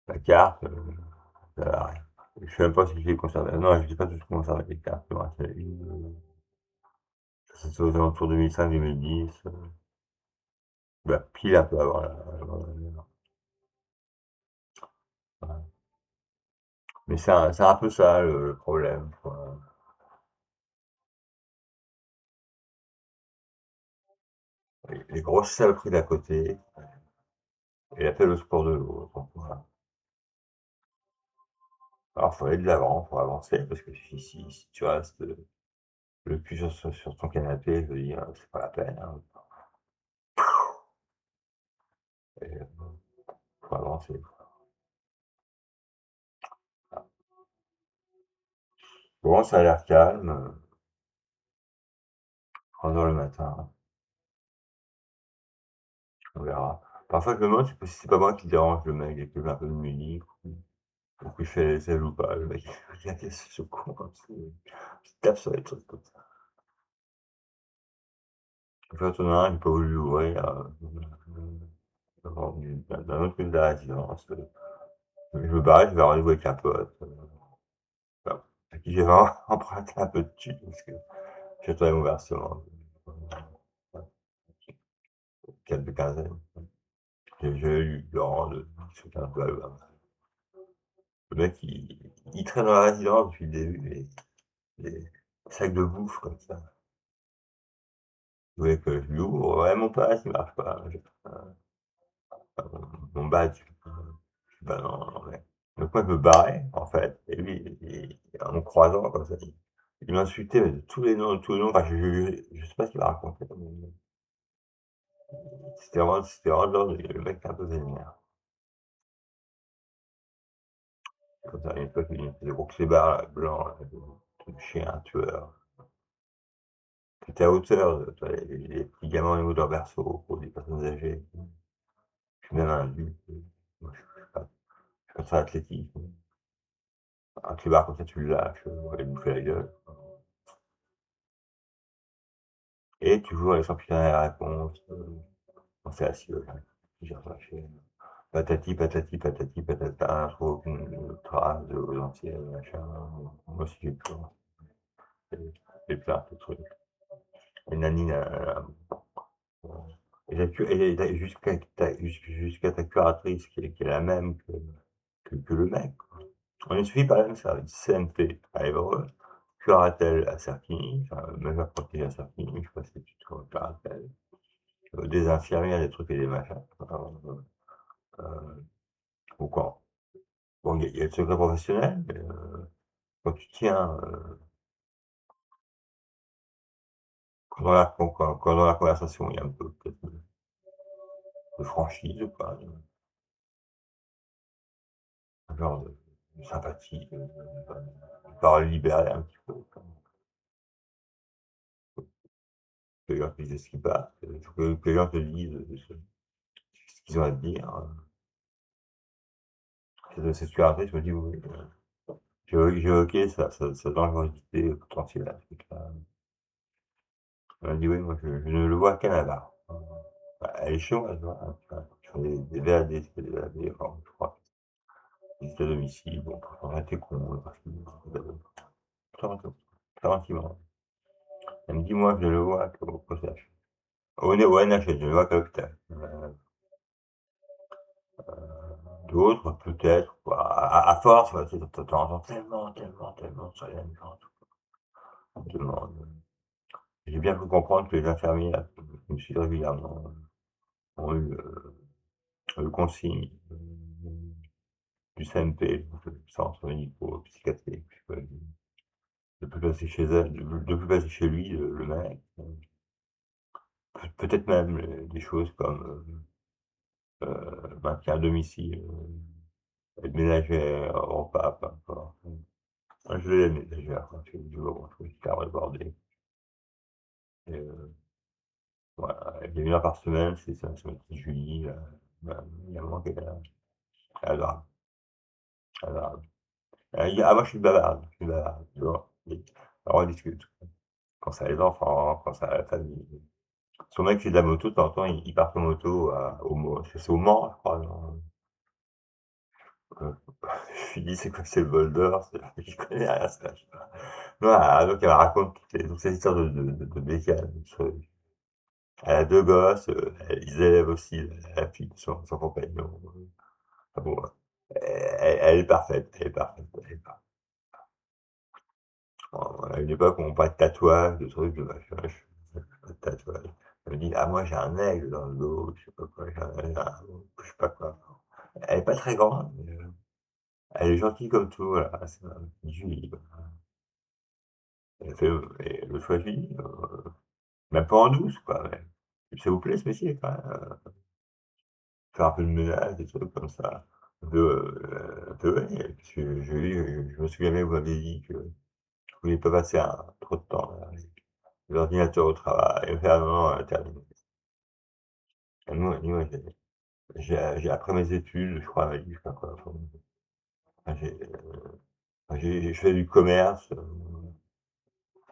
La carte, ça va rien. Je sais même pas si je l'ai conservé. Non, je sais pas si je conserve les cartes. Il me reste une. Ça, c'est aux alentours 2005-2010. Bah, pile un peu avant. Voilà. Mais c'est un peu ça le problème, quoi. Les grosses saloperies d'à côté et l'appel au sport de l'autre. Donc, voilà. Alors, faut aller de l'avant, faut avancer, parce que si tu restes le cul sur ton canapé, je veux dire, c'est pas la peine, hein. Et, faut avancer. Bon, ça a l'air calme, 3 heures le matin, on verra. Parfois, je me demande si c'est pas moi qui dérange le mec, et que j'ai un peu de musique. Donc il fait ça joue pas, le mec, il regarde ce con comme ça, il tape sur les trucs comme ça. En fait, on a un, j'ai pas voulu l'ouvrir, d'un autre côté de la résidence, je me barrais, j'avais rendez-vous avec un pote, enfin, à qui j'avais emprunté un peu de thunes parce que j'attendais mon versement, ouais, 4 de quinzaine. J'avais eu Laurent de c'était un peu le mec il traîne dans la résidence depuis le début, des sacs de bouffe comme ça. Il voulait que je lui ouvre, ouais mon pass il marche pas, j'ai pas mon badge. Je dis: «Bah non, non mais» donc moi je me barrais en fait et lui en me croisant comme ça, il m'insultait mais de tous les noms, enfin je sais pas ce qu'il m'a raconté, mais c'était vraiment le genre de le mec un peu vénère. Comme ça, à une époque, il était gros clébard là, blanc, là, de chien tueur. Qui était à hauteur, tu vois les petits gamins au niveau de leur berceau pour des personnes âgées, puis même un adulte, moi je suis pas très athlétique, un clébard comme ça tu le lâches, on va lui bouffer la gueule. Et toujours les champignons à la réponse, on s'est assis, j'ai recherché, patati patati patati patata, je trouve aucune trace de l'ancienne, machin, moi aussi j'ai peur, j'ai plein de trucs. Et nani nanana, bon. Et jusqu'à ta curatrice qui est la même que le mec. On est suivi par le même service, CMP à Évreux, Curatel à Serquigny, enfin, même apprenti à Serquigny, je sais pas si tu te rappelles, des infirmières, des trucs et des machins. Ou quand, bon, il y a le secret professionnel, mais quand tu tiens, quand dans la conversation, il y a un peu peut-être de franchise ou pas, un genre de sympathie, de parole libérée un petit peu, que les gens te disent ce qui passe, que les gens te disent ce qu'ils ont à te dire. C'est ce que après, je me dis, oui, j'ai évoqué sa dangerosité potentielle à ce truc-là. Elle m'a dit, oui, moi je ne le vois qu'à Canada. Bah, elle est chinoise, hein, tu vois, des VAD, c'est des VAD, enfin, je crois. Visite à domicile, bon, pourtant j'étais con, parce que très gentiment. Elle me dit, moi je ne le vois qu'au CH. Au NHS, je ne le vois qu'à l'hôpital. D'autres, peut-être, bah, à force, ouais, tu sais, tu entends tellement sur les mêmes gens, on te demande. J'ai bien pu comprendre que les infirmières qui me suivent régulièrement ont eu consigne du CMP, donc le centre médico-psychiatrique, je sais pas, de plus passer chez elle, de plus passer chez lui, le mec. Peut-être même des choses comme maintien à domicile, aide ménagère, repas, peu importe. Moi, je l'ai ménagère, quand je du jour, je suis carrément débordé. Et, voilà, il y a 1 heure par semaine, c'est ma petite Julie, il y a un moment qu'elle est adorable, adorable. Moi je suis bavarde, tu vois? Alors on discute. Quand ça a les enfants, quand ça a la famille. Son mec fait de la moto, de temps en temps, il part en moto c'est au Mans, je crois, non? Je lui dis: «C'est quoi que c'est le bol d'or?» J'y connais rien à ça, je sais pas. Non, donc elle me raconte toutes ces histoires de bécane, de trucs. Elle a 2 gosses, ils élèvent aussi la fille de son compagnon, enfin bon, elle est parfaite, elle est parfaite, elle est parfaite. À une époque où on parlait de tatouage, de trucs, de machin, je pas de tatouage. Elle me dit: «Ah moi j'ai un aigle dans le dos, je sais pas quoi, je sais pas quoi». Elle est pas très grande, mais elle est gentille comme tout, voilà, c'est ma petite Julie, voilà. Elle fait, et l'autre fois je lui dis, même pas en douce quoi, mais: «S'il vous plaît ce métier quand même, faire un peu de ménage, des trucs comme ça». Un peu ouais, parce que je me souviens bien que vous m'aviez dit que vous vouliez pas passer trop de temps avec l'ordinateur au travail, elle me fait: «Ah non, non, terminé». Et moi, j'ai après mes études, je crois, elle m'a dit, je sais pas quoi, enfin, Enfin, je fais du commerce,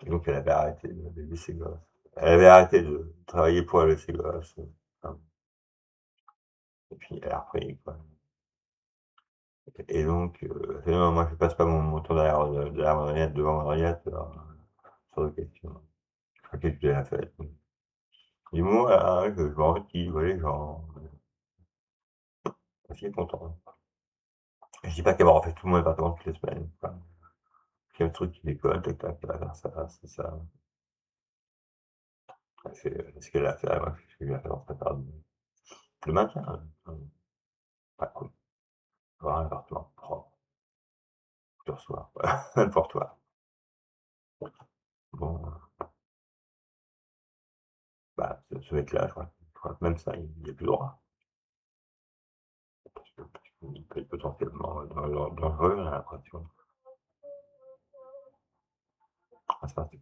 et donc elle avait arrêté d'élever ses gosses. Elle avait arrêté de travailler pour élever ses gosses, enfin, et puis elle a repris, quoi. Et donc, elle fait: «Non, moi je passe pas mon temps derrière mon ordinateur devant mon ordinateur, sur des questions». Je crois qu'elle faisait la fête. Et moi, je vois qui, je vois les gens, je suis content. Je dis pas qu'elle me refait tout mon appartement toutes les semaines, enfin, qu'il y a un truc qui déconne, tac tac, elle va faire ça, c'est ça. Elle fait, ce qu'elle a à faire, moi je fais ce que j'ai à faire dans cette part de maintien, pas cool. Avoir un appartement propre, sur soi, voilà, pour toi. Bon, bah, ce mec-là, je crois que même ça, il y a plus droit. Parce qu'il peut être potentiellement dangereux, j'ai l'impression. Ah ça, c'est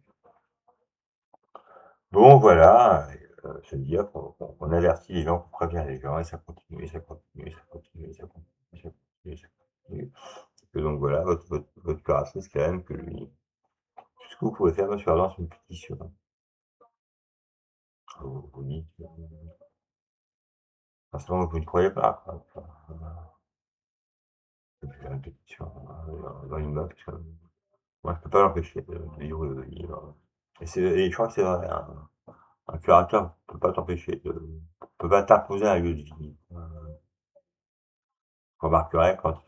bon voilà, et se dire qu'on avertit les gens, qu'on prévient les gens et ça continue, et ça continue, et ça continue, et ça continue, et ça continue, et ça continue. Que donc voilà, votre curatrice quand même que lui tout ce que vous pouvez faire, moi je lance une pétition. Vous dites, enfin selon que vous ne croyez pas quoi, enfin, une pétition, dans l'immeuble parce que moi je peux pas l'empêcher de lire ou de vivre. Et je crois que c'est vrai, un curateur peut pas t'empêcher de peut pas t'imposer un lieu de vie. Vous remarquerez quand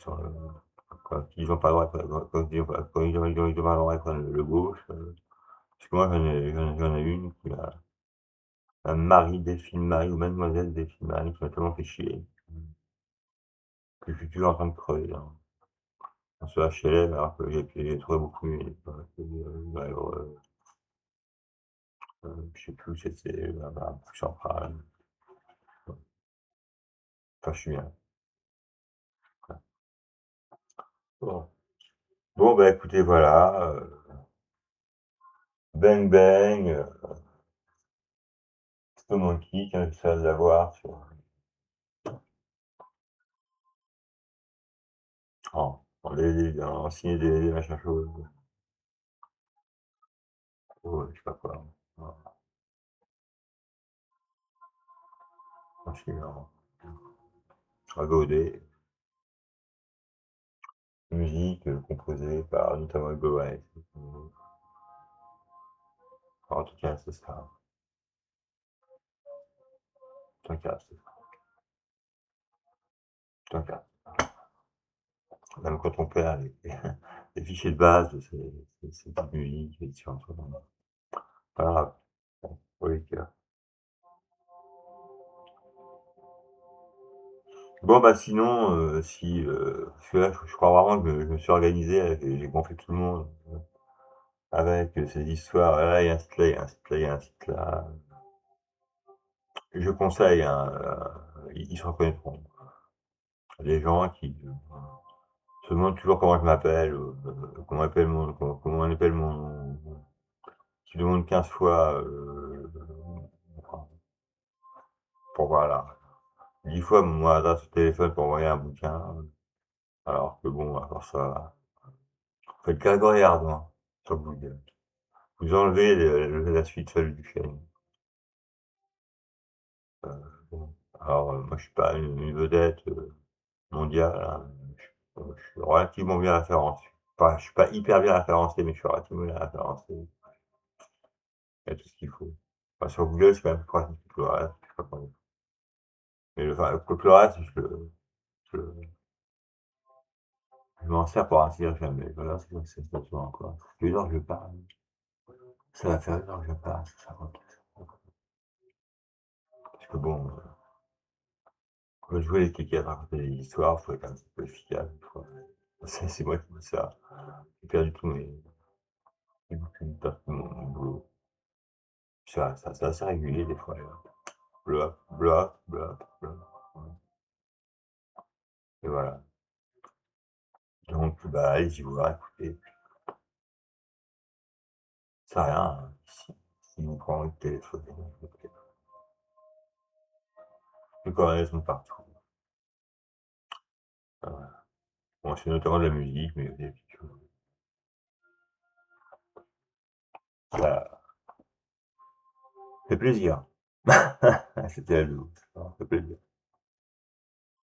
ils ont pas le droit, quand ils ont pas le droit de prendre le gauche, parce que moi j'en ai une qui m'a un mari, Delphine Marie ou mademoiselle Delphine Marie qui m'a tellement fait chier, que je suis toujours en train de crever, hein. Dans ce HLM alors que j'ai trouvé beaucoup mieux, quoi, dans je sais plus où c'était, là-bas, plus central. Enfin je suis bien. Bon. Bon bah écoutez voilà, bang bang, Monkey, qui j'essaie de l'avoir sur en DVD, en ciné DVD, machin chose. Oh, je sais pas quoi. Voilà. Un film à Godet, musique composée par notamment Goet. Enfin, en tout cas, c'est ça. En tout cas, c'est ça. En tout cas, même quand on perd les fichiers de base, c'est pas musique, c'est différentes choses. Pas grave. Bon, oui, bon, bah sinon, si, parce que là, je crois vraiment que je me suis organisé, j'ai gonflé tout le monde avec ces histoires. Là, il y a un site là, il y a un site là, il y a un site là. Je conseille, hein, ils se reconnaîtront. Les gens qui se demandent toujours comment je m'appelle, comment on appelle mon, qui demandent 15 fois, pour voilà, 10 fois mon adresse de téléphone pour envoyer un bouquin, alors que bon, à part ça, faites Grégory Hardin sur Google. Vous enlevez la suite seule du film. Bon. Alors, moi, je suis pas une vedette mondiale, hein. Je suis relativement bien référencé. Enfin, je suis pas hyper bien référencé, mais je suis relativement bien référencé. Il y a tout ce qu'il faut. Enfin, sur Google, c'est quand même plus pratique que le reste. Je sais pas comment. Mais enfin, que le reste, je, je m'en sers pour ainsi dire jamais. Voilà, c'est exactement quoi. Ça fait 1 heure que je parle. Ça va faire 1 heure que je parle, c'est ça. Parce que bon, quand je vois les cliquets à raconter des histoires, il faut être un petit peu efficace. Des fois. C'est moi qui me sers. J'ai perdu tous j'ai beaucoup perdu mon boulot. C'est assez régulier des fois. Blop, blop, blop, blop. Et voilà. Donc, bah, allez-y voir, écoutez. C'est rien, hein, si vous prenez envie de téléphoner, les coordonnées sont partout. Voilà. Bon, c'est notamment de la musique, mais des petites choses. Ça fait plaisir. C'était la douce, ça fait plaisir.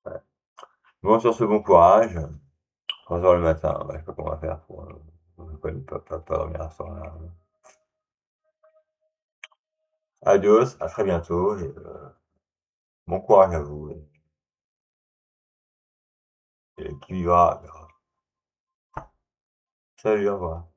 Ouais. Bon, sur ce, bon courage. 3 heures le matin, bah, je sais pas comment on va faire pour pas dormir à ce temps-là. Adios, à très bientôt et bon courage à vous et qui vivra verra. Salut, au revoir.